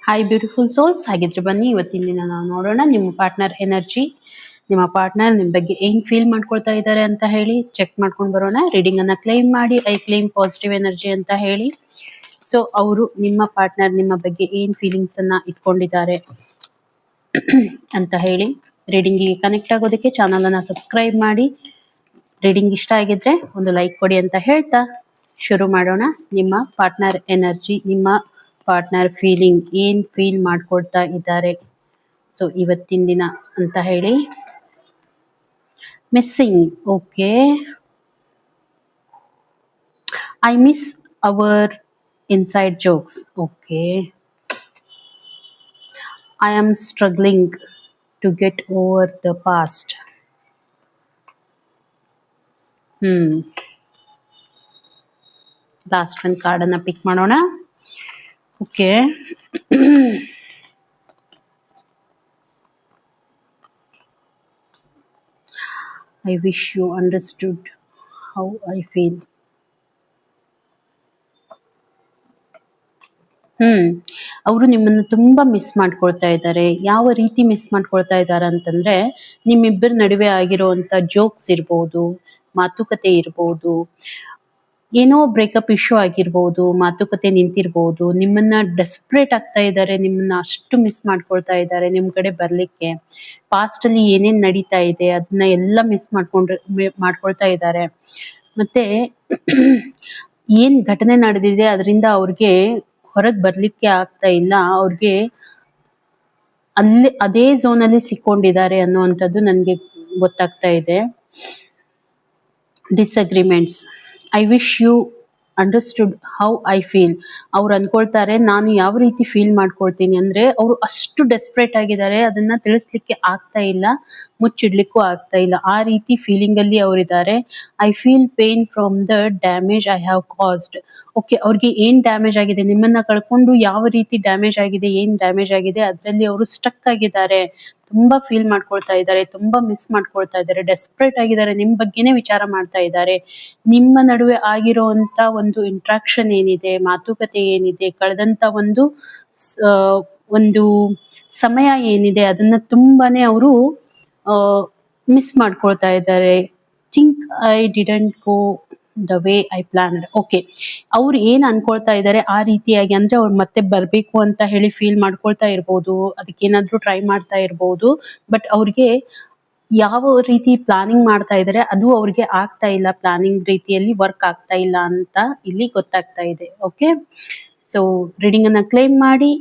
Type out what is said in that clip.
Hi beautiful souls, ಹಾಗಿದ್ರೆ ಬನ್ನಿ ಇವತ್ತಿನ ದಿನ ನಾವು ನೋಡೋಣ ನಿಮ್ಮ ಪಾರ್ಟ್ನರ್ ಎನರ್ಜಿ. ನಿಮ್ಮ ಪಾರ್ಟ್ನರ್ ನಿಮ್ಮ ಬಗ್ಗೆ ಏನ್ ಫೀಲ್ ಮಾಡ್ಕೊಳ್ತಾ ಇದ್ದಾರೆ ಅಂತ ಹೇಳಿ ಚೆಕ್ ಮಾಡ್ಕೊಂಡು ಬರೋಣ. ರೀಡಿಂಗ್ ಅನ್ನ ಕ್ಲೈಮ್ ಮಾಡಿ, ಐ ಕ್ಲೈಮ್ ಪಾಸಿಟಿವ್ ಎನರ್ಜಿ ಅಂತ ಹೇಳಿ. ಸೊ ಅವರು ನಿಮ್ಮ ಪಾರ್ಟ್ನರ್ ನಿಮ್ಮ ಬಗ್ಗೆ ಏನ್ ಫೀಲಿಂಗ್ಸ್ ಅನ್ನ ಇಟ್ಕೊಂಡಿದ್ದಾರೆ ಅಂತ ಹೇಳಿ. ರೀಡಿಂಗಿಗೆ ಕನೆಕ್ಟ್ ಆಗೋದಕ್ಕೆ ಚಾನಲ್ ಅನ್ನ ಸಬ್ಸ್ಕ್ರೈಬ್ ಮಾಡಿ. ರೀಡಿಂಗ್ ಇಷ್ಟ ಆಗಿದ್ರೆ ಒಂದು ಲೈಕ್ ಕೊಡಿ ಅಂತ ಹೇಳ್ತಾ ಶುರು ಮಾಡೋಣ. ನಿಮ್ಮ ಪಾರ್ಟ್ನರ್ ಎನರ್ಜಿ, ನಿಮ್ಮ ಪಾರ್ಟ್ನರ್ ಫೀಲಿಂಗ್ ಏನ್ ಫೀಲ್ ಮಾಡ್ಕೊಳ್ತಾ ಇದ್ದಾರೆ ಸೊ ಇವತ್ತಿನ ದಿನ ಅಂತ ಹೇಳಿ. Missing, okay. I miss our inside jokes, okay. I am struggling to get over the past. Last ಒಂದು ಕಾರ್ಡನ್ನು ಪಿಕ್ ಮಾಡೋಣ. Okay. I wish you understood how I feel. ಅವರು ನಿಮ್ಮನ್ನು ತುಂಬಾ ಮಿಸ್ ಮಾಡ್ಕೊಳ್ತಾ ಇದ್ದಾರೆ. ಯಾವ ರೀತಿ ಮಿಸ್ ಮಾಡ್ಕೊಳ್ತಾ ಇದ್ದಾರೆ ಅಂತಂದ್ರೆ, ನಿಮ್ಮಿಬ್ಬರ ನಡುವೆ ಆಗಿರುವಂತ ಜೋಕ್ಸ್ ಇರ್ಬೋದು, ಮಾತುಕತೆ ಇರ್ಬೋದು, ಏನೋ ಬ್ರೇಕಪ್ ಇಶ್ಯೂ ಆಗಿರ್ಬೋದು, ಮಾತುಕತೆ ನಿಂತಿರ್ಬೋದು. ನಿಮ್ಮನ್ನ ಡೆಸ್ಪರೇಟ್ ಆಗ್ತಾ ಇದ್ದಾರೆ, ನಿಮ್ಮನ್ನ ಅಷ್ಟು ಮಿಸ್ ಮಾಡ್ಕೊಳ್ತಾ ಇದ್ದಾರೆ ನಿಮ್ ಕಡೆ ಬರ್ಲಿಕ್ಕೆ. ಪಾಸ್ಟ್ ಅಲ್ಲಿ ಏನೇನ್ ನಡೀತಾ ಇದೆ ಅದನ್ನ ಎಲ್ಲ ಮಿಸ್ ಮಾಡ್ಕೊಳ್ತಾ ಇದ್ದಾರೆ. ಮತ್ತೆ ಏನ್ ಘಟನೆ ನಡೆದಿದೆ ಅದರಿಂದ ಅವ್ರಿಗೆ ಹೊರಗೆ ಬರ್ಲಿಕ್ಕೆ ಆಗ್ತಾ ಇಲ್ಲ. ಅವ್ರಿಗೆ ಅದೇ ಝೋನ್ ಅಲ್ಲಿ ಸಿಕ್ಕೊಂಡಿದ್ದಾರೆ ಅನ್ನುವಂಥದ್ದು ನನ್ಗೆ ಗೊತ್ತಾಗ್ತಾ ಇದೆ. Disagreements. I wish you understood how I feel. ಅವ್ರು ಅನ್ಕೊಳ್ತಾರೆ ನಾನು ಯಾವ ರೀತಿ ಫೀಲ್ ಮಾಡ್ಕೊಳ್ತೀನಿ ಅಂದ್ರೆ, ಅವರು ಅಷ್ಟು ಡೆಸ್ಪರೇಟ್ ಆಗಿದ್ದಾರೆ, ಅದನ್ನ ತಿಳಿಸ್ಲಿಕ್ಕೆ ಆಗ್ತಾ ಇಲ್ಲ, ಮುಚ್ಚಿಡ್ಲಿಕ್ಕೂ ಆಗ್ತಾ ಇಲ್ಲ. ಆ ರೀತಿ ಫೀಲಿಂಗ್ ಅಲ್ಲಿ ಅವರಿದ್ದಾರೆ. I feel pain from the damage I have caused. Okay, ಅವ್ರಿಗೆ ಏನ್ ಡ್ಯಾಮೇಜ್ ಆಗಿದೆ, ನಿಮ್ಮನ್ನ ಕಳ್ಕೊಂಡು ಯಾವ ರೀತಿ ಡ್ಯಾಮೇಜ್ ಆಗಿದೆ, ಏನ್ ಡ್ಯಾಮೇಜ್ ಆಗಿದೆ ಅದರಲ್ಲಿ ಅವರು ಸ್ಟಕ್ ಆಗಿದ್ದಾರೆ. ತುಂಬಾ ಫೀಲ್ ಮಾಡ್ಕೊಳ್ತಾ ಇದ್ದಾರೆ, ತುಂಬಾ ಮಿಸ್ ಮಾಡ್ಕೊಳ್ತಾ ಇದ್ದಾರೆ, ಡೆಸ್ಪರೇಟ್ ಆಗಿದ್ದಾರೆ, ನಿಮ್ ಬಗ್ಗೆನೇ ವಿಚಾರ ಮಾಡ್ತಾ ಇದ್ದಾರೆ. ನಿಮ್ಮ ನಡುವೆ ಆಗಿರುವಂತ ಒಂದು ಇಂಟ್ರಾಕ್ಷನ್ ಏನಿದೆ, ಮಾತುಕತೆ ಏನಿದೆ, ಕಳೆದಂತ ಒಂದು ಸಮಯ ಏನಿದೆ ಅದನ್ನ ತುಂಬಾನೇ ಅವರು ಮಿಸ್ ಮಾಡ್ಕೊಳ್ತಾ ಇದ್ದಾರೆ. Think I didn't go the way I planned. Okay, ಅವ್ರು ಏನ್ ಅನ್ಕೊಳ್ತಾ ಇದ್ದಾರೆ ಆ ರೀತಿಯಾಗಿ, ಅಂದ್ರೆ ಅವ್ರು ಮತ್ತೆ ಬರ್ಬೇಕು ಅಂತ ಹೇಳಿ ಫೀಲ್ ಮಾಡ್ಕೊಳ್ತಾ ಇರ್ಬೋದು, ಅದಕ್ಕೇನಾದ್ರೂ ಟ್ರೈ ಮಾಡ್ತಾ ಇರ್ಬೋದು. ಬಟ್ ಅವ್ರಿಗೆ ಯಾವ ರೀತಿ ಪ್ಲಾನಿಂಗ್ ಮಾಡ್ತಾ ಇದ್ದಾರೆ ಅದು ಅವ್ರಿಗೆ ಆಗ್ತಾ ಇಲ್ಲ, ಪ್ಲಾನಿಂಗ್ ರೀತಿಯಲ್ಲಿ ವರ್ಕ್ ಆಗ್ತಾ ಇಲ್ಲ ಅಂತ ಇಲ್ಲಿ ಗೊತ್ತಾಗ್ತಾ ಇದೆ. ಓಕೆ, ಸೊ ರೀಡಿಂಗ್ ಅನ್ನ ಕ್ಲೈಮ್ ಮಾಡಿ,